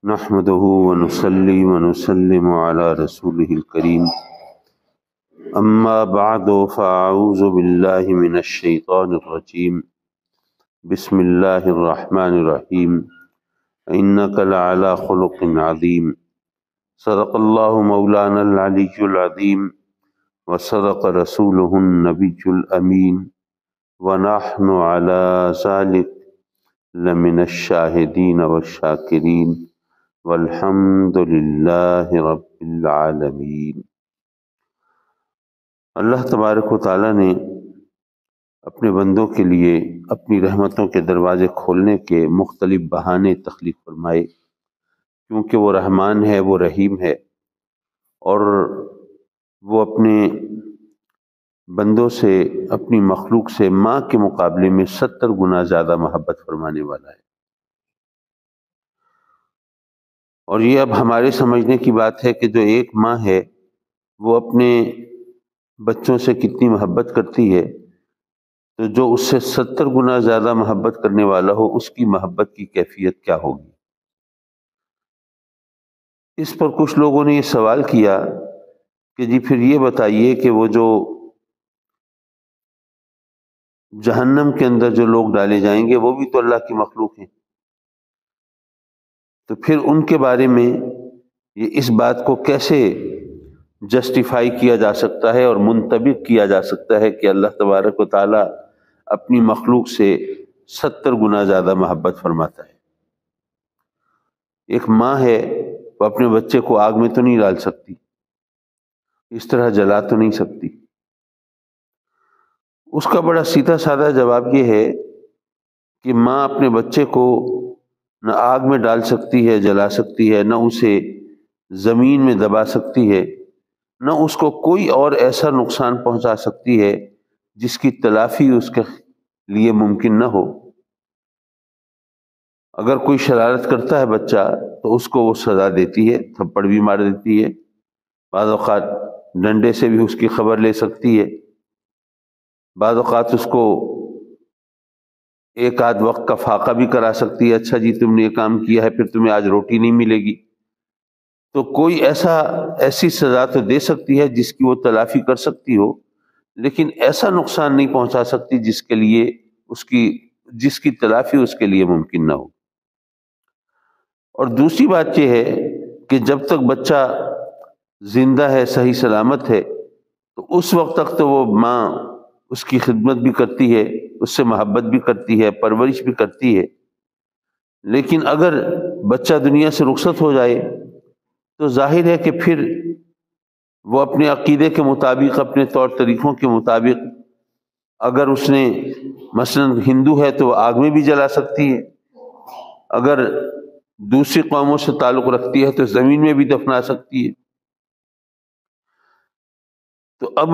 نحمده ونصلي ونسلم على رسوله الكريم اما بعد فاعوذ بالله من الشيطان الرجيم بسم الله الرحمن الرحيم انك لعلى خلق عظيم صدق الله مولانا العلي العظيم وصدق رسوله النبي الامين ونحن على ذلك لمن الشاهدين والشاكرين والحمد للہ رب العالمین۔ اللہ تبارک و تعالیٰ نے اپنے بندوں کے لیے اپنی رحمتوں کے دروازے کھولنے کے مختلف بہانے تخلیق فرمائے، کیونکہ وہ رحمان ہے، وہ رحیم ہے، اور وہ اپنے بندوں سے، اپنی مخلوق سے ماں کے مقابلے میں 70 گنا زیادہ محبت فرمانے والا ہے۔ اور یہ اب ہمارے سمجھنے کی بات ہے کہ جو ایک ماں ہے وہ اپنے بچوں سے کتنی محبت کرتی ہے، تو جو اس سے 70 گنا زیادہ محبت کرنے والا ہو اس کی محبت کی کیفیت کیا ہوگی۔ اس پر کچھ لوگوں نے یہ سوال کیا کہ جی پھر یہ بتائیے کہ وہ جو جہنم کے اندر جو لوگ ڈالے جائیں گے وہ بھی تو اللہ کی مخلوق ہیں، تو پھر ان کے بارے میں یہ اس بات کو کیسے جسٹیفائی کیا جا سکتا ہے اور منطبق کیا جا سکتا ہے کہ اللہ تبارک و تعالیٰ اپنی مخلوق سے 70 گنا زیادہ محبت فرماتا ہے۔ ایک ماں ہے، وہ اپنے بچے کو آگ میں تو نہیں ڈال سکتی، اس طرح جلا تو نہیں سکتی۔ اس کا بڑا سیدھا سادہ جواب یہ ہے کہ ماں اپنے بچے کو نہ آگ میں ڈال سکتی ہے، جلا سکتی ہے، نہ اسے زمین میں دبا سکتی ہے، نہ اس کو کوئی اور ایسا نقصان پہنچا سکتی ہے جس کی تلافی اس کے لیے ممکن نہ ہو۔ اگر کوئی شرارت کرتا ہے بچہ تو اس کو وہ سزا دیتی ہے، تھپڑ بھی مار دیتی ہے، بعض اوقات ڈنڈے سے بھی اس کی خبر لے سکتی ہے، بعض اوقات اس کو ایک آدھ وقت کا فاقہ بھی کرا سکتی ہے، اچھا جی تم نے یہ کام کیا ہے پھر تمہیں آج روٹی نہیں ملے گی۔ تو کوئی ایسی سزا تو دے سکتی ہے جس کی وہ تلافی کر سکتی ہو، لیکن ایسا نقصان نہیں پہنچا سکتی جس کی تلافی اس کے لیے ممکن نہ ہو۔ اور دوسری بات یہ ہے کہ جب تک بچہ زندہ ہے، صحیح سلامت ہے، تو اس وقت تک تو وہ ماں اس کی خدمت بھی کرتی ہے، اس سے محبت بھی کرتی ہے، پرورش بھی کرتی ہے۔ لیکن اگر بچہ دنیا سے رخصت ہو جائے تو ظاہر ہے کہ پھر وہ اپنے عقیدے کے مطابق، اپنے طور طریقوں کے مطابق، اگر اس نے مثلا ہندو ہے تو وہ آگ میں بھی جلا سکتی ہے، اگر دوسری قوموں سے تعلق رکھتی ہے تو زمین میں بھی دفنا سکتی ہے۔ تو اب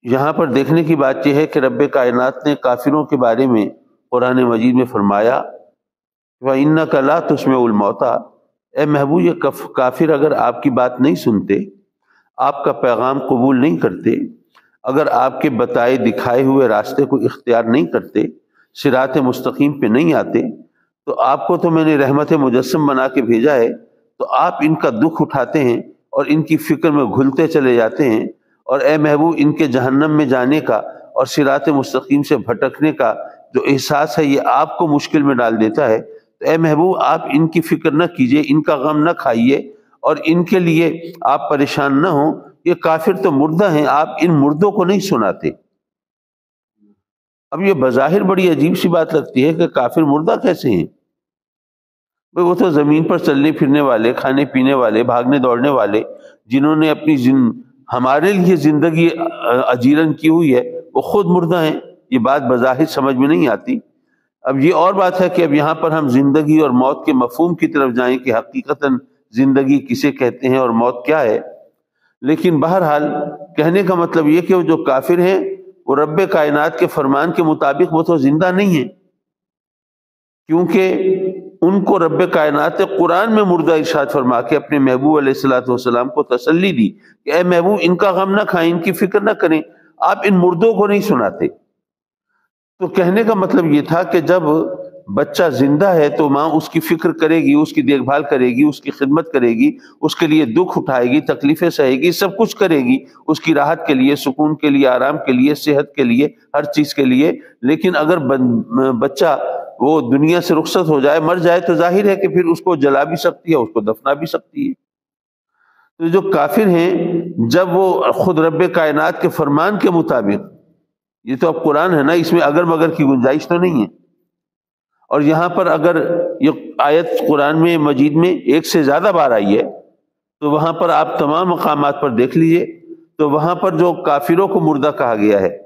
یہاں پر دیکھنے کی بات یہ ہے کہ رب کائنات نے کافروں کے بارے میں قرآن مجید میں فرمایا وَإِنَّكَ لَا تُسْمِعُ الْمَوْتَىٰ، اے محبوب یہ کافر اگر آپ کی بات نہیں سنتے، آپ کا پیغام قبول نہیں کرتے، اگر آپ کے بتائے دکھائے ہوئے راستے کو اختیار نہیں کرتے، صراط مستقیم پہ نہیں آتے، تو آپ کو تو میں نے رحمت مجسم بنا کے بھیجا ہے، تو آپ ان کا دکھ اٹھاتے ہیں اور ان کی فکر میں گھلتے چلے جاتے ہیں، اور اے محبوب ان کے جہنم میں جانے کا اور صراط مستقیم سے بھٹکنے کا جو احساس ہے یہ آپ کو مشکل میں ڈال دیتا ہے، تو اے محبوب آپ ان کی فکر نہ کیجئے، ان کا غم نہ کھائیے، اور ان کے لیے آپ پریشان نہ ہوں، یہ کافر تو مردہ ہیں، آپ ان مردوں کو نہیں سناتے۔ اب یہ بظاہر بڑی عجیب سی بات لگتی ہے کہ کافر مردہ کیسے ہیں؟ بھئی وہ تو زمین پر چلنے پھرنے والے، کھانے پینے والے، بھاگنے دوڑنے والے، جنہوں نے اپنی ہمارے لیے زندگی اجیرن کی ہوئی ہے، وہ خود مردہ ہیں۔ یہ بات بظاہر سمجھ میں نہیں آتی۔ اب یہ اور بات ہے کہ اب یہاں پر ہم زندگی اور موت کے مفہوم کی طرف جائیں کہ حقیقتاً زندگی کسے کہتے ہیں اور موت کیا ہے، لیکن بہرحال کہنے کا مطلب یہ کہ وہ جو کافر ہیں وہ رب کائنات کے فرمان کے مطابق وہ تو زندہ نہیں ہیں، کیونکہ ان کو رب کائنات نے قرآن میں مردہ ارشاد فرما کے اپنے محبوب علیہ الصلوۃ والسلام کو تسلی دی کہ اے محبوب ان کا غم نہ کھائیں، ان کی فکر نہ کریں، آپ ان مردوں کو نہیں سناتے۔ تو کہنے کا مطلب یہ تھا کہ جب بچہ زندہ ہے تو ماں اس کی فکر کرے گی، اس کی دیکھ بھال کرے گی، اس کی خدمت کرے گی، اس کے لیے دکھ اٹھائے گی، تکلیفیں سہے گی، سب کچھ کرے گی اس کی راحت کے لیے، سکون کے لیے، آرام کے لیے، صحت کے لیے، ہر چیز کے لیے۔ لیکن اگر بچہ وہ دنیا سے رخصت ہو جائے، مر جائے، تو ظاہر ہے کہ پھر اس کو جلا بھی سکتی ہے، اس کو دفنا بھی سکتی ہے۔ تو جو کافر ہیں، جب وہ خود رب کائنات کے فرمان کے مطابق، یہ تو اب قرآن ہے نا، اس میں اگر مگر کی گنجائش تو نہیں ہے، اور یہاں پر اگر یہ آیت قرآن میں مجید میں ایک سے زیادہ بار آئی ہے، تو وہاں پر آپ تمام مقامات پر دیکھ لیجئے، تو وہاں پر جو کافروں کو مردہ کہا گیا ہے،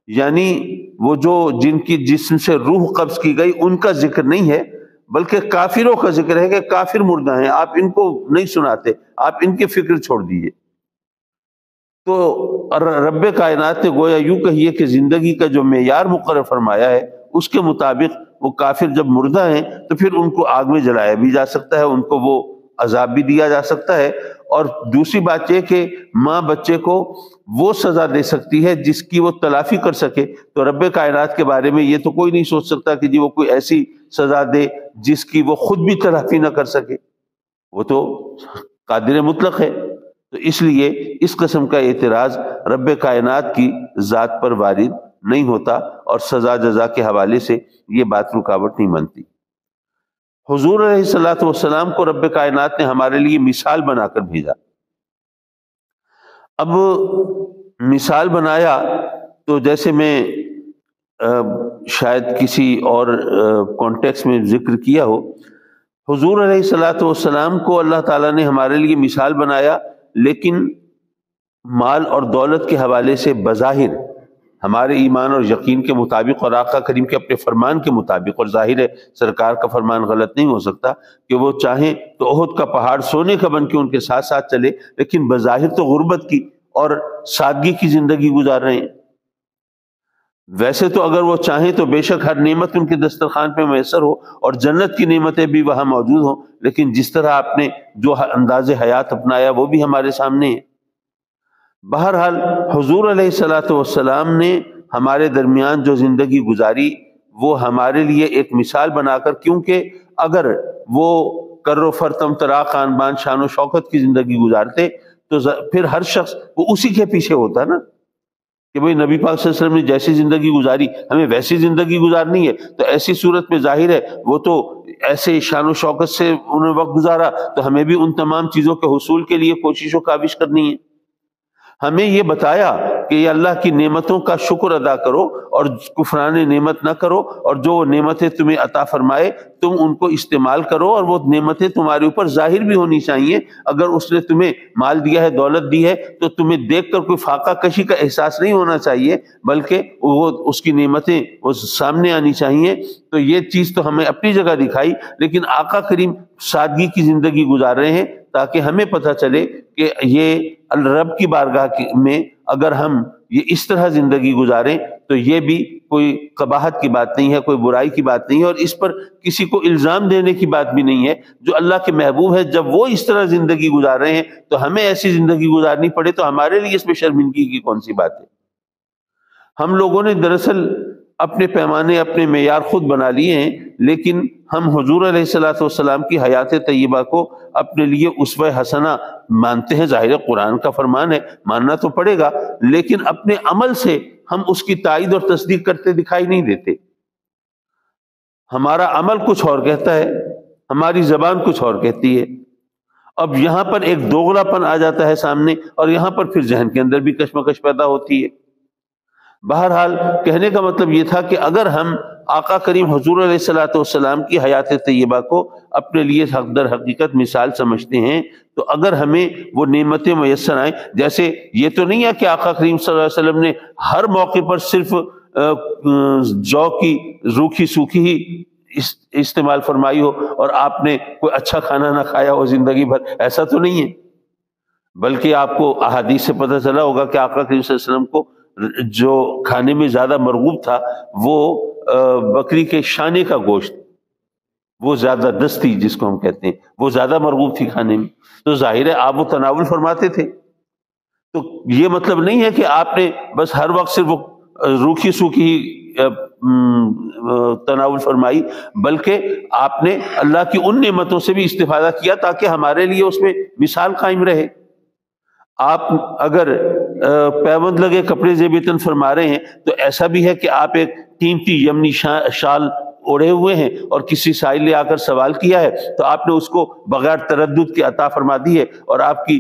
یعنی وہ جو جن کی جسم سے روح قبض کی گئی، ان کا ذکر نہیں ہے، بلکہ کافروں کا ذکر ہے کہ کافر مردہ ہیں، آپ ان کو نہیں سناتے، آپ ان کی فکر چھوڑ دیجئے۔ تو رب کائنات نے گویا یوں کہیے کہ زندگی کا جو معیار مقرر فرمایا ہے، اس کے مطابق وہ کافر جب مردہ ہیں تو پھر ان کو آگ میں جلایا بھی جا سکتا ہے، ان کو وہ عذاب بھی دیا جا سکتا ہے۔ اور دوسری بات یہ کہ ماں بچے کو وہ سزا دے سکتی ہے جس کی وہ تلافی کر سکے۔ تو رب کائنات کے بارے میں یہ تو کوئی نہیں سوچ سکتا کہ جی وہ کوئی ایسی سزا دے جس کی وہ خود بھی تلافی نہ کر سکے، وہ تو قادر مطلق ہے۔ تو اس لیے اس قسم کا اعتراض رب کائنات کی ذات پر وارد نہیں ہوتا، اور سزا جزا کے حوالے سے یہ بات رکاوٹ نہیں بنتی۔ حضور علیہ الصلوۃ والسلام کو رب کائنات نے ہمارے لیے مثال بنا کر بھیجا۔ اب مثال بنایا تو جیسے میں شاید کسی اور کانٹیکس میں ذکر کیا ہو، حضور علیہ الصلوۃ والسلام کو اللہ تعالیٰ نے ہمارے لیے مثال بنایا، لیکن مال اور دولت کے حوالے سے بظاہر ہمارے ایمان اور یقین کے مطابق، اور آقا کریم کے اپنے فرمان کے مطابق، اور ظاہر ہے سرکار کا فرمان غلط نہیں ہو سکتا کہ وہ چاہیں تو احد کا پہاڑ سونے کا بن کے ان کے ساتھ ساتھ چلے، لیکن بظاہر تو غربت کی اور سادگی کی زندگی گزار رہے ہیں۔ ویسے تو اگر وہ چاہیں تو بے شک ہر نعمت ان کے دسترخوان پہ میسر ہو، اور جنت کی نعمتیں بھی وہاں موجود ہوں، لیکن جس طرح آپ نے جو انداز حیات اپنایا وہ بھی ہمارے سامنے ہے۔ بہرحال حضور علیہ الصلوۃ والسلام نے ہمارے درمیان جو زندگی گزاری، وہ ہمارے لیے ایک مثال بنا کر، کیونکہ اگر وہ کر و فر تمطراق خان بان شان و شوکت کی زندگی گزارتے تو پھر ہر شخص وہ اسی کے پیچھے ہوتا نا، کہ بھئی نبی پاک صلی اللہ علیہ وسلم نے جیسی زندگی گزاری ہمیں ویسی زندگی گزارنی ہے، تو ایسی صورت میں ظاہر ہے وہ تو ایسے شان و شوکت سے انہوں نے وقت گزارا، تو ہمیں بھی ان تمام چیزوں کے حصول کے لیے کوشش و کاوش کرنی ہے۔ ہمیں یہ بتایا کہ یہ اللہ کی نعمتوں کا شکر ادا کرو اور کفران نعمت نہ کرو، اور جو نعمتیں تمہیں عطا فرمائے تم ان کو استعمال کرو، اور وہ نعمتیں تمہارے اوپر ظاہر بھی ہونی چاہیے۔ اگر اس نے تمہیں مال دیا ہے، دولت دی ہے، تو تمہیں دیکھ کر کوئی فاقہ کشی کا احساس نہیں ہونا چاہیے، بلکہ وہ اس کی نعمتیں وہ سامنے آنی چاہیے۔ تو یہ چیز تو ہمیں اپنی جگہ دکھائی، لیکن آقا کریم سادگی کی زندگی گزار رہے ہیں تاکہ ہمیں پتہ چلے کہ یہ رب کی بارگاہ میں اگر ہم یہ اس طرح زندگی گزاریں تو یہ بھی کوئی قباحت کی بات نہیں ہے، کوئی برائی کی بات نہیں ہے، اور اس پر کسی کو الزام دینے کی بات بھی نہیں ہے۔ جو اللہ کے محبوب ہے، جب وہ اس طرح زندگی گزار رہے ہیں تو ہمیں ایسی زندگی گزارنی پڑے تو ہمارے لیے اس میں شرمندگی کی کون سی بات ہے؟ ہم لوگوں نے دراصل اپنے پیمانے، اپنے معیار خود بنا لیے ہیں، لیکن ہم حضور علیہ الصلوۃ والسلام کی حیات طیبہ کو اپنے لیے اسوہ حسنہ مانتے ہیں۔ ظاہر قرآن کا فرمان ہے، ماننا تو پڑے گا، لیکن اپنے عمل سے ہم اس کی تائید اور تصدیق کرتے دکھائی نہیں دیتے۔ ہمارا عمل کچھ اور کہتا ہے، ہماری زبان کچھ اور کہتی ہے۔ اب یہاں پر ایک دوغلا پن آ جاتا ہے سامنے، اور یہاں پر پھر ذہن کے اندر بھی کشمکش پیدا ہوتی ہے۔ بہرحال کہنے کا مطلب یہ تھا کہ اگر ہم آقا کریم حضور علیہ الصلوۃ والسلام کی حیات طیبہ کو اپنے لیے حق در حقیقت مثال سمجھتے ہیں، تو اگر ہمیں وہ نعمتیں میسر آئیں، جیسے یہ تو نہیں ہے کہ آقا کریم صلی اللہ علیہ وسلم نے ہر موقع پر صرف جو کی روکھی سوکھی ہی استعمال فرمائی ہو اور آپ نے کوئی اچھا کھانا نہ کھایا ہو زندگی بھر، ایسا تو نہیں ہے، بلکہ آپ کو احادیث سے پتہ چلا ہوگا کہ آقا کریم صلی اللہ علیہ وسلم کو جو کھانے میں زیادہ مرغوب تھا وہ بکری کے شانے کا گوشت، وہ زیادہ دستی جس کو ہم کہتے ہیں، وہ زیادہ مرغوب تھی کھانے میں، تو ظاہر ہے آپ وہ تناول فرماتے تھے۔ تو یہ مطلب نہیں ہے کہ آپ نے بس ہر وقت صرف روکھی سوکھی تناول فرمائی، بلکہ آپ نے اللہ کی ان نعمتوں سے بھی استفادہ کیا تاکہ ہمارے لیے اس میں مثال قائم رہے۔ آپ اگر پیوند لگے کپڑے زیب تن فرما رہے ہیں تو ایسا بھی ہے کہ آپ ایک قیمتی یمنی شال اوڑھے ہوئے ہیں اور کسی سائل نے آ کر سوال کیا ہے تو آپ نے اس کو بغیر تردد کے عطا فرما دی ہے، اور آپ کی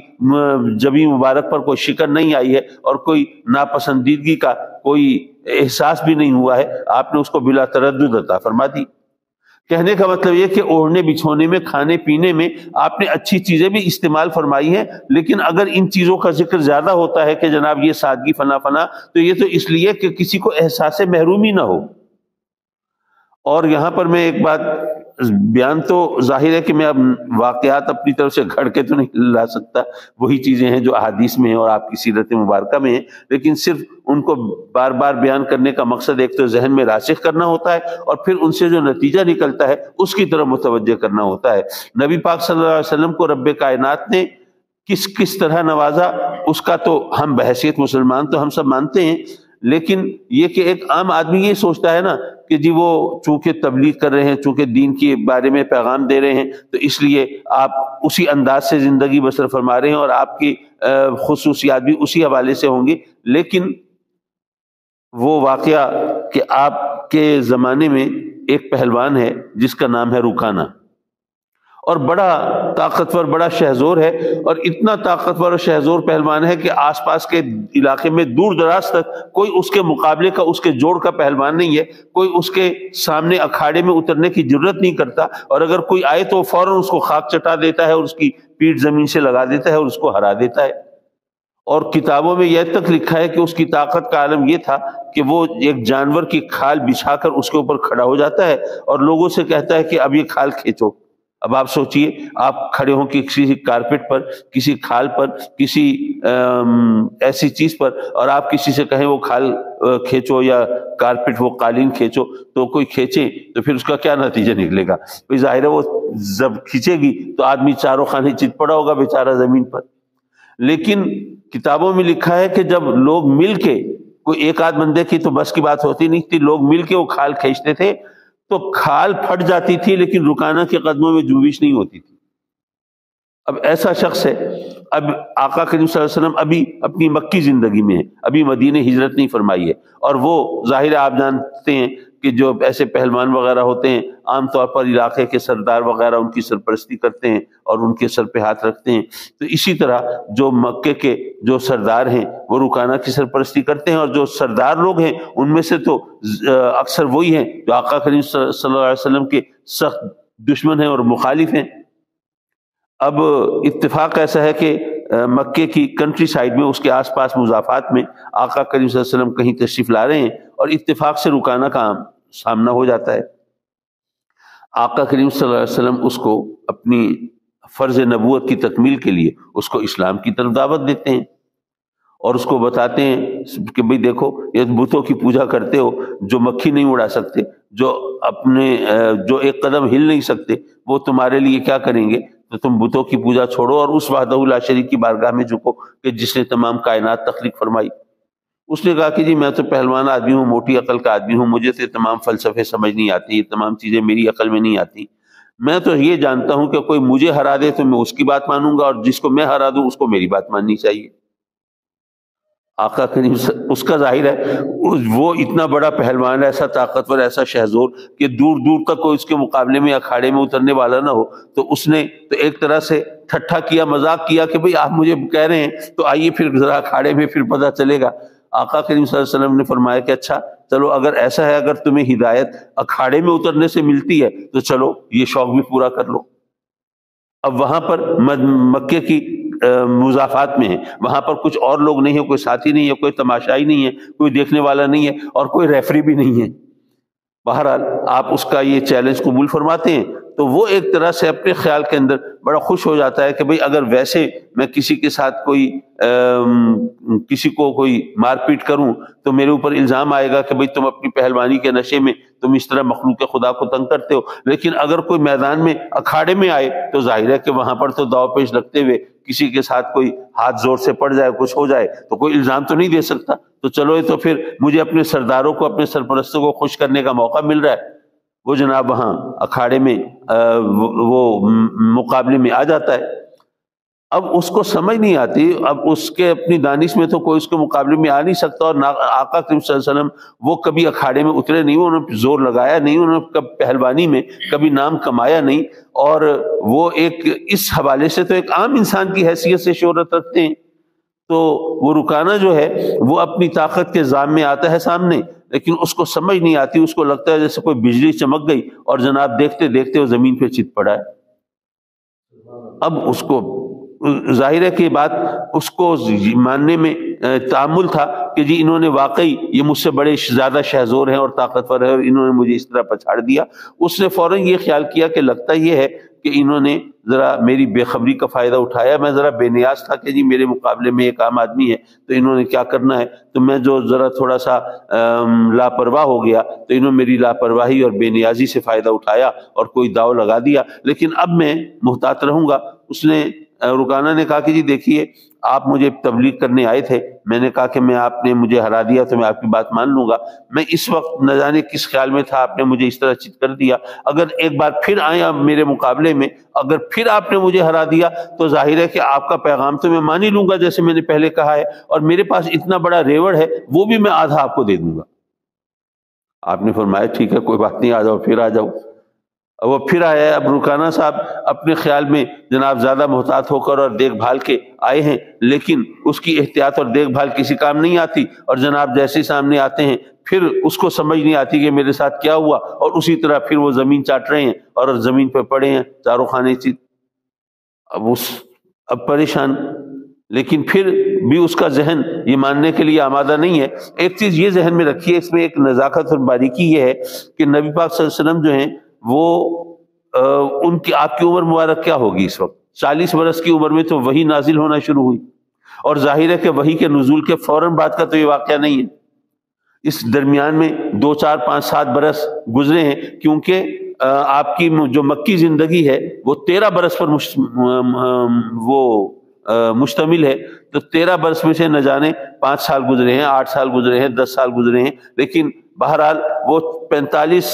جبین مبارک پر کوئی شکن نہیں آئی ہے اور کوئی ناپسندیدگی کا کوئی احساس بھی نہیں ہوا ہے، آپ نے اس کو بلا تردد عطا فرما دی۔ کہنے کا مطلب یہ کہ اوڑھنے بچھونے میں، کھانے پینے میں آپ نے اچھی چیزیں بھی استعمال فرمائی ہیں، لیکن اگر ان چیزوں کا ذکر زیادہ ہوتا ہے کہ جناب یہ سادگی فنا فنا، تو یہ تو اس لیے کہ کسی کو احساس محرومی نہ ہو۔ اور یہاں پر میں ایک بات بیان، تو ظاہر ہے کہ میں اب واقعات اپنی طرف سے گھڑ کے تو نہیں لا سکتا، وہی چیزیں ہیں جو احادیث میں ہیں اور آپ کی سیرت مبارکہ میں ہیں، لیکن صرف ان کو بار بار بیان کرنے کا مقصد ایک تو ذہن میں راسخ کرنا ہوتا ہے، اور پھر ان سے جو نتیجہ نکلتا ہے اس کی طرف متوجہ کرنا ہوتا ہے۔ نبی پاک صلی اللہ علیہ وسلم کو رب کائنات نے کس طرح نوازا، اس کا تو ہم بحیثیت مسلمان تو ہم سب مانتے ہیں، لیکن یہ کہ ایک عام آدمی یہ سوچتا ہے نا کہ جی وہ چونکہ تبلیغ کر رہے ہیں، چونکہ دین کے بارے میں پیغام دے رہے ہیں، تو اس لیے آپ اسی انداز سے زندگی بسر فرما رہے ہیں اور آپ کی خصوصیات بھی اسی حوالے سے ہوں گی۔ لیکن وہ واقعہ کہ آپ کے زمانے میں ایک پہلوان ہے جس کا نام ہے رکانہ، اور بڑا طاقتور، بڑا شہزور ہے، اور اتنا طاقتور اور شہزور پہلوان ہے کہ آس پاس کے علاقے میں دور دراز تک کوئی اس کے مقابلے کا، اس کے جوڑ کا پہلوان نہیں ہے، کوئی اس کے سامنے اکھاڑے میں اترنے کی جرت نہیں کرتا، اور اگر کوئی آئے تو فوراً اس کو خاک چٹا دیتا ہے اور اس کی پیٹھ زمین سے لگا دیتا ہے اور اس کو ہرا دیتا ہے۔ اور کتابوں میں یہ تک لکھا ہے کہ اس کی طاقت کا عالم یہ تھا کہ وہ ایک جانور کی کھال بچھا کر اس کے اوپر کھڑا ہو جاتا ہے اور لوگوں سے کہتا ہے کہ اب یہ کھال کھینچو۔ اب آپ سوچئے، آپ کھڑے ہوں کہ کسی کارپیٹ پر، کسی کھال پر، کسی ایسی چیز پر، اور آپ کسی سے کہیں وہ کھال کھینچو یا کارپیٹ، وہ قالین کھینچو، تو کوئی کھینچے تو پھر اس کا کیا نتیجہ نکلے گا؟ ظاہر ہے وہ جب کھینچے گی تو آدمی چاروں خانے چت پڑا ہوگا بیچارہ زمین پر۔ لیکن کتابوں میں لکھا ہے کہ جب لوگ مل کے، کوئی ایک آدھ بندے کی تو بس کی بات ہوتی نہیں تھی، لوگ مل کے وہ کھال کھینچتے تھے تو کھال پھٹ جاتی تھی لیکن رکانہ کے قدموں میں جوبش نہیں ہوتی تھی۔ اب ایسا شخص ہے، اب آقا کریم صلی اللہ علیہ وسلم ابھی اپنی مکی زندگی میں ہے، ابھی مدینہ ہجرت نہیں فرمائی ہے، اور وہ ظاہر آپ جانتے ہیں کہ جو ایسے پہلوان وغیرہ ہوتے ہیں عام طور پر علاقے کے سردار وغیرہ ان کی سرپرستی کرتے ہیں اور ان کے سر پہ ہاتھ رکھتے ہیں، تو اسی طرح جو مکے کے جو سردار ہیں وہ رکانہ کی سرپرستی کرتے ہیں، اور جو سردار لوگ ہیں ان میں سے تو اکثر وہی ہیں جو آقا کریم صلی اللہ علیہ وسلم کے سخت دشمن ہیں اور مخالف ہیں۔ اب اتفاق ایسا ہے کہ مکے کی کنٹری سائیڈ میں، اس کے آس پاس مضافات میں آقا کریم صلی اللہ علیہ وسلم کہیں تشریف لا رہے ہیں اور اتفاق سے رکانہ کا سامنا ہو جاتا ہے۔ آقا کریم صلی اللہ علیہ وسلم اس کو اپنی فرض نبوت کی تکمیل کے لیے اس کو اسلام کی طرف دعوت دیتے ہیں اور اس کو بتاتے ہیں کہ بھئی دیکھو، یہ بتوں کی پوجا کرتے ہو، جو مکھی نہیں اڑا سکتے، جو ایک قدم ہل نہیں سکتے، وہ تمہارے لیے کیا کریں گے؟ تو تم بتوں کی پوجا چھوڑو اور اس وحدہ لا شریک کی بارگاہ میں جھکو کہ جس نے تمام کائنات تخلیق فرمائی۔ اس نے کہا کہ جی میں تو پہلوان آدمی ہوں، موٹی عقل کا آدمی ہوں، مجھے تو تمام فلسفے سمجھ نہیں آتی، یہ تمام چیزیں میری عقل میں نہیں آتی، میں تو یہ جانتا ہوں کہ کوئی مجھے ہرا دے تو میں اس کی بات مانوں گا، اور جس کو میں ہرا دوں اس کو میری بات ماننی چاہیے۔ آقا کریم اس کا ظاہر ہے وہ اتنا بڑا پہلوان، ایسا طاقتور، ایسا شہزور کہ دور دور تک کوئی اس کے مقابلے میں اکھاڑے میں اترنے والا نہ ہو، تو اس نے تو ایک طرح سے ٹھٹھا کیا، مذاق کیا کہ بھئی آپ مجھے کہہ رہے ہیں تو آئیے پھر ذرا اکھاڑے میں پھر پتہ چلے گا۔ آقا کریم صلی اللہ علیہ وسلم نے فرمایا کہ اچھا چلو، اگر ایسا ہے، اگر تمہیں ہدایت اکھاڑے میں اترنے سے ملتی ہے تو چلو یہ شوق بھی پورا کر لو۔ اب وہاں پر مکے کی مضافات میں ہیں، وہاں پر کچھ اور لوگ نہیں ہیں، کوئی ساتھی نہیں ہے، کوئی تماشائی نہیں ہے، کوئی دیکھنے والا نہیں ہے، اور کوئی ریفری بھی نہیں ہے۔ بہرحال آپ اس کا یہ چیلنج قبول فرماتے ہیں تو وہ ایک طرح سے اپنے خیال کے اندر بڑا خوش ہو جاتا ہے کہ بھئی اگر ویسے میں کسی کے ساتھ کسی کو کوئی مار پیٹ کروں تو میرے اوپر الزام آئے گا کہ بھئی تم اپنی پہلوانی کے نشے میں تم اس طرح مخلوق خدا کو تنگ کرتے ہو. لیکن اگر کوئی میدان میں اکھاڑے میں آئے تو ظاہر ہے کہ وہاں پر تو داؤ پیش رکھتے ہوئے کسی کے ساتھ کوئی ہاتھ زور سے پڑ جائے, کچھ ہو جائے تو کوئی الزام تو نہیں دے سکتا. تو چلو یہ تو پھر مجھے اپنے سرداروں کو, اپنے سرپرستوں کو خوش کرنے کا موقع مل رہا ہے. وہ جناب وہاں اکھاڑے میں وہ مقابلے میں آ جاتا ہے. اب اس کو سمجھ نہیں آتی, اب اس کے اپنی دانش میں تو کوئی اس کے مقابلے میں آ نہیں سکتا, اور آقا کریم صلی اللہ علیہ وسلم وہ کبھی اکھاڑے میں اترے نہیں, انہوں نے زور لگایا نہیں, انہوں نے پہلوانی میں کبھی نام کمایا نہیں, اور وہ ایک اس حوالے سے تو ایک عام انسان کی حیثیت سے شہرت رکھتے ہیں. تو وہ رکانہ جو ہے وہ اپنی طاقت کے زام میں آتا ہے سامنے, لیکن اس کو سمجھ نہیں آتی, اس کو لگتا ہے جیسے کوئی بجلی چمک گئی اور جناب دیکھتے دیکھتے وہ زمین پہ چت پڑا ہے. اب اس کو ظاہر ہے کہ بات اس کو ماننے میں تعامل تھا کہ جی انہوں نے واقعی یہ مجھ سے بڑے زیادہ شہزور ہیں اور طاقتور ہیں اور انہوں نے مجھے اس طرح پچھاڑ دیا. اس نے فوراً یہ خیال کیا کہ لگتا یہ ہے کہ انہوں نے ذرا میری بے خبری کا فائدہ اٹھایا, میں ذرا بے نیاز تھا کہ جی میرے مقابلے میں ایک عام آدمی ہے تو انہوں نے کیا کرنا ہے, تو میں جو ذرا تھوڑا سا لاپرواہ ہو گیا تو انہوں نے میری لاپرواہی اور بے نیازی سے فائدہ اٹھایا اور کوئی داؤ لگا دیا, لیکن اب میں محتاط رہوں گا. اس نے رکانہ نے کہا کہ جی دیکھیے آپ مجھے تبلیغ کرنے آئے تھے, میں نے کہا کہ میں آپ نے مجھے ہرا دیا تو میں آپ کی بات مان لوں گا, میں اس وقت نہ جانے کس خیال میں تھا, آپ نے مجھے اس طرح چت کر دیا, اگر ایک بار پھر آئے آپ میرے مقابلے میں, اگر پھر آپ نے مجھے ہرا دیا تو ظاہر ہے کہ آپ کا پیغام تو میں مان ہی لوں گا جیسے میں نے پہلے کہا ہے, اور میرے پاس اتنا بڑا ریوڑ ہے وہ بھی میں آدھا آپ کو دے دوں گا. آپ نے فرمایا ٹھیک ہے کوئی بات نہیں, آ جاؤ, پھر آ جاؤ. وہ پھر آیا ہے. اب رکانہ صاحب اپنے خیال میں جناب زیادہ محتاط ہو کر اور دیکھ بھال کے آئے ہیں, لیکن اس کی احتیاط اور دیکھ بھال کسی کام نہیں آتی, اور جناب جیسے سامنے آتے ہیں پھر اس کو سمجھ نہیں آتی کہ میرے ساتھ کیا ہوا, اور اسی طرح پھر وہ زمین چاٹ رہے ہیں اور زمین پہ پڑے ہیں چاروں خانے چیز. اب پریشان, لیکن پھر بھی اس کا ذہن یہ ماننے کے لیے آمادہ نہیں ہے. ایک چیز یہ ذہن میں رکھیے, اس میں ایک نزاکت اور باریکی یہ ہے کہ نبی پاک صلی اللہ علیہ وسلم جو ہیں وہ ان کی آپ کی عمر مبارک کیا ہوگی اس وقت, 40 برس کی عمر میں تو وحی نازل ہونا شروع ہوئی, اور ظاہر ہے کہ وحی کے نزول کے فوراً بعد کا تو یہ واقعہ نہیں ہے, اس درمیان میں 2 4 5 7 برس گزرے ہیں, کیونکہ آپ کی جو مکی زندگی ہے وہ 13 برس پر مشتمل ہے, تو 13 برس میں سے نہ جانے 5 سال گزرے ہیں, 8 سال گزرے ہیں, 10 سال گزرے ہیں, لیکن بہرحال وہ 45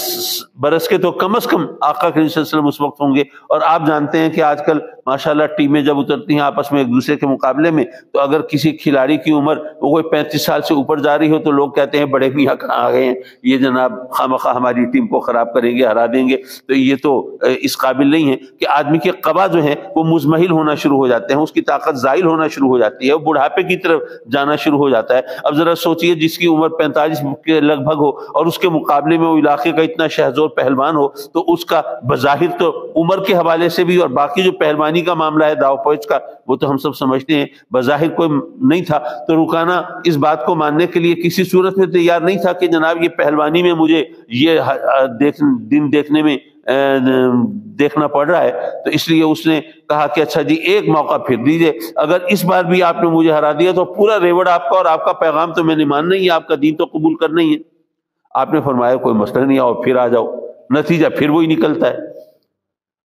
برس کے تو کم از کم آقا کریم صلی اللہ علیہ وسلم اس وقت ہوں گے. اور آپ جانتے ہیں کہ آج کل ماشاءاللہ ٹیمیں جب اترتی ہیں آپس میں ایک دوسرے کے مقابلے میں, تو اگر کسی کھلاڑی کی عمر وہ کوئی 35 سال سے اوپر جا رہی ہو تو لوگ کہتے ہیں بڑے میاں کہاں آ گئے ہیں, یہ جناب خامخواہ ہماری ٹیم کو خراب کریں گے, ہرا دیں گے. تو یہ تو اس قابل نہیں ہے کہ آدمی کے قبا جو ہیں وہ مزمحل ہونا شروع ہو جاتے ہیں, اس کی طاقت زائل ہونا شروع ہو جاتی ہے, وہ بڑھاپے کی طرف جانا شروع ہو جاتا ہے. اب ذرا سوچئے جس کی عمر 45 کے لگ بھگ ہو اور اس کے مقابلے میں وہ علاقے کا اتنا شہزور پہلوان ہو, تو اس کا بظاہر تو عمر کے حوالے سے بھی اور باقی جو پہلوانی کا معاملہ ہے داؤ پیچ کا وہ تو ہم سب سمجھتے ہیں بظاہر کوئی نہیں تھا. تو رکانہ اس بات کو ماننے کے لیے کسی صورت میں تیار نہیں تھا کہ جناب یہ پہلوانی میں مجھے یہ دن دیکھنے میں دیکھنا پڑ رہا ہے. تو اس لیے اس نے کہا کہ اچھا جی ایک موقع پھر دیجئے, اگر اس بار بھی آپ نے مجھے ہرا دیا تو پورا ریوڑ آپ کا, اور آپ کا پیغام تو میں نے ماننا ہی ہے, آپ کا دین تو قبول کرنا ہی ہے. آپ نے فرمایا کوئی مسئلہ نہیں, آؤ پھر آ جاؤ. نتیجہ پھر وہی نکلتا ہے.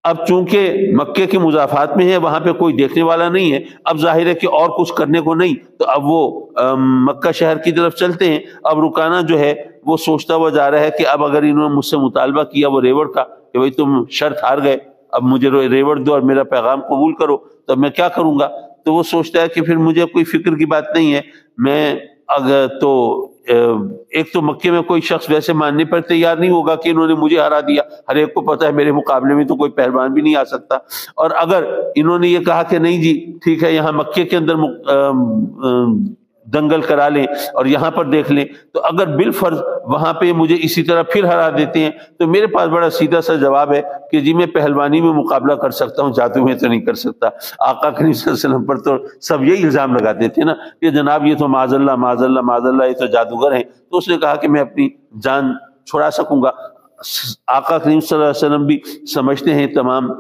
اب چونکہ مکے کے مضافات میں ہے, وہاں پہ کوئی دیکھنے والا نہیں ہے, اب ظاہر ہے کہ اور کچھ کرنے کو نہیں, تو اب وہ مکہ شہر کی طرف چلتے ہیں. اب رکانہ جو ہے وہ سوچتا ہوا جا رہا ہے کہ اب اگر انہوں نے مجھ سے مطالبہ کیا وہ ریوڑ کا کہ بھئی تم شرط ہار گئے, اب مجھے ریوڑ دو اور میرا پیغام قبول کرو, تو میں کیا کروں گا. تو وہ سوچتا ہے کہ پھر مجھے کوئی فکر کی بات نہیں ہے, میں اگر تو ایک تو مکے میں کوئی شخص ویسے ماننے پر تیار نہیں ہوگا کہ انہوں نے مجھے ہرا دیا, ہر ایک کو پتہ ہے میرے مقابلے میں تو کوئی پہلوان بھی نہیں آ سکتا. اور اگر انہوں نے یہ کہا کہ نہیں جی ٹھیک ہے یہاں مکے کے اندر دنگل کرا لیں اور یہاں پر دیکھ لیں, تو اگر بالفرض وہاں پہ مجھے اسی طرح پھر ہرا دیتے ہیں تو میرے پاس بڑا سیدھا سا جواب ہے کہ جی میں پہلوانی میں مقابلہ کر سکتا ہوں, جادو میں تو نہیں کر سکتا. آقا کریم صلی اللہ علیہ وسلم پر تو سب یہی الزام لگاتے تھے نا کہ جناب یہ تو معاذ اللہ معاذ اللہ معاذ اللہ یہ تو جادوگر ہیں. تو اس نے کہا کہ میں اپنی جان چھڑا سکوں گا. آقا کریم صلی اللہ علیہ وسلم بھی سمجھتے ہیں تمام،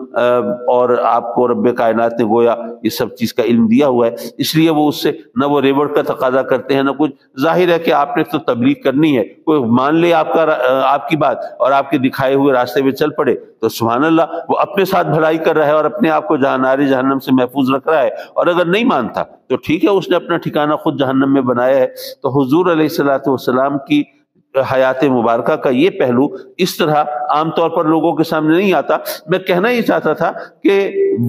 اور آپ کو رب کائنات نے گویا یہ سب چیز کا علم دیا ہوا ہے، اس لیے وہ اس سے نہ وہ ریوڑ کا تقاضا کرتے ہیں نہ کچھ۔ ظاہر ہے کہ آپ نے تو تبلیغ کرنی ہے، کوئی مان لے آپ کی بات اور آپ کے دکھائے ہوئے راستے پہ چل پڑے تو سبحان اللہ، وہ اپنے ساتھ بھلائی کر رہا ہے اور اپنے آپ کو نار جہنم سے محفوظ رکھ رہا ہے، اور اگر نہیں مانتا تو ٹھیک ہے، اس نے اپنا ٹھکانہ خود جہنم میں بنایا ہے۔ تو حضور علیہ الصلوۃ والسلام کی حیات مبارکہ کا یہ پہلو اس طرح عام طور پر لوگوں کے سامنے نہیں آتا۔ میں کہنا یہ چاہتا تھا کہ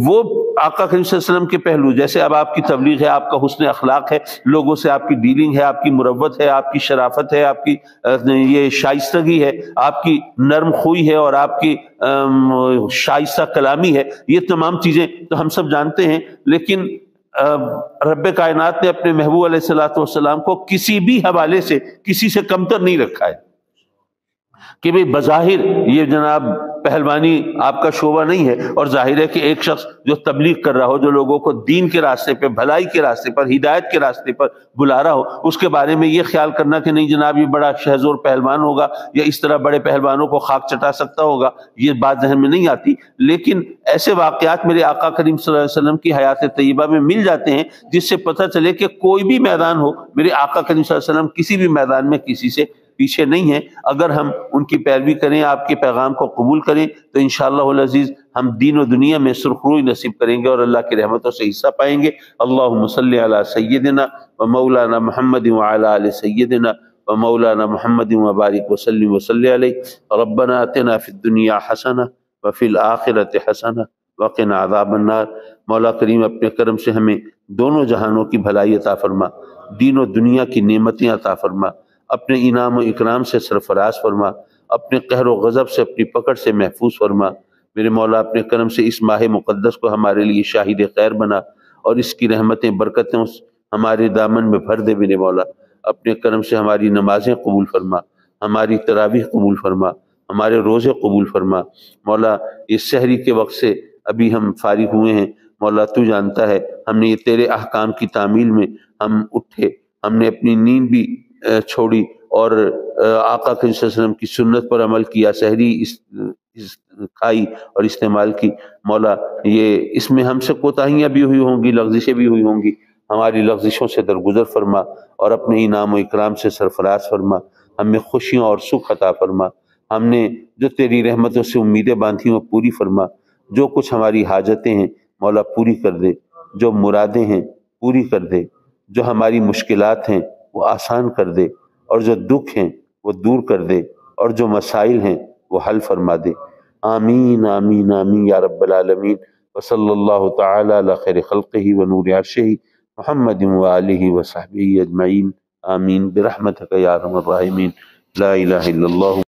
وہ آقا کریم صلی اللہ علیہ وسلم کے پہلو، جیسے اب آپ کی تبلیغ ہے، آپ کا حسن اخلاق ہے، لوگوں سے آپ کی ڈیلنگ ہے، آپ کی مروت ہے، آپ کی شرافت ہے، آپ کی یہ شائستگی ہے، آپ کی نرم خوئی ہے، اور آپ کی شائستہ کلامی ہے، یہ تمام چیزیں تو ہم سب جانتے ہیں، لیکن رب کائنات نے اپنے محبوب علیہ الصلوۃ والسلام کو کسی بھی حوالے سے کسی سے کمتر نہیں رکھا ہے کہ بھئی بظاہر یہ جناب پہلوانی آپ کا شعبہ نہیں ہے، اور ظاہر ہے کہ ایک شخص جو تبلیغ کر رہا ہو، جو لوگوں کو دین کے راستے پہ، بھلائی کے راستے پر، ہدایت کے راستے پر بلا رہا ہو، اس کے بارے میں یہ خیال کرنا کہ نہیں جناب یہ بڑا شہزور پہلوان ہوگا یا اس طرح بڑے پہلوانوں کو خاک چٹا سکتا ہوگا، یہ بات ذہن میں نہیں آتی۔ لیکن ایسے واقعات میرے آقا کریم صلی اللہ علیہ وسلم کی حیات طیبہ میں مل جاتے ہیں جس سے پتہ چلے کہ کوئی بھی میدان ہو، میرے آقا کریم صلی اللہ علیہ وسلم کسی بھی میدان میں کسی سے پیچھے نہیں ہیں۔ اگر ہم ان کی پیروی کریں، آپ کے پیغام کو قبول کریں، تو انشاءاللہ العزیز ہم دین و دنیا میں سرخروئی نصیب کریں گے اور اللہ کی رحمتوں سے حصہ پائیں گے۔ اللہم صلی علی سیدنا و مولانا محمد وعلی آل سیدنا و مولانا محمد وبارک وسلم وصلی علیہ۔ ربنا آتنا فی الدنیا حسنہ وفی الآخرۃ حسنہ وقنا عذاب النار۔ مولا کریم اپنے کرم سے ہمیں دونوں جہانوں کی بھلائی عطا فرما، دین و دنیا کی نعمتیں عطا فرما، اپنے انعام و اکرام سے سرفراز فرما، اپنے قہر و غضب سے، اپنی پکڑ سے محفوظ فرما۔ میرے مولا اپنے کرم سے اس ماہ مقدس کو ہمارے لیے شاہد خیر بنا، اور اس کی رحمتیں برکتیں ہمارے دامن میں بھر دے۔ میرے مولا اپنے کرم سے ہماری نمازیں قبول فرما، ہماری تراویح قبول فرما، ہمارے روزے قبول فرما۔ مولا اس سحری کے وقت سے ابھی ہم فارغ ہوئے ہیں، مولا تو جانتا ہے ہم نے یہ تیرے احکام کی تعمیل میں ہم اٹھے، ہم نے اپنی نیند بھی چھوڑی اور آقا صلی اللہ علیہ وسلم کی سنت پر عمل کیا، سحری کھائی اور استعمال کی۔ مولا یہ اس میں ہم سے کوتاہیاں بھی ہوئی ہوں گی، لغزشیں بھی ہوئی ہوں گی، ہماری لغزشوں سے درگزر فرما اور اپنے انعام و اکرام سے سرفراز فرما۔ ہمیں خوشیوں اور سکھ عطا فرما، ہم نے جو تیری رحمتوں سے امیدیں باندھی ہیں وہ پوری فرما، جو کچھ ہماری حاجتیں ہیں مولا پوری کر دے، جو مرادیں ہیں پوری کر دے، جو ہماری مشکلات ہیں وہ آسان کر دے، اور جو دکھ ہیں وہ دور کر دے، اور جو مسائل ہیں وہ حل فرما دے۔ آمین آمین آمین یا رب العالمین۔ وصلی اللہ تعالی علی خیر خلقہ ونور عرشہ محمد وآلہ وصحبہ اجمعین، آمین برحمتک یا ارحم الراحمین۔ لا الہ الا اللہ۔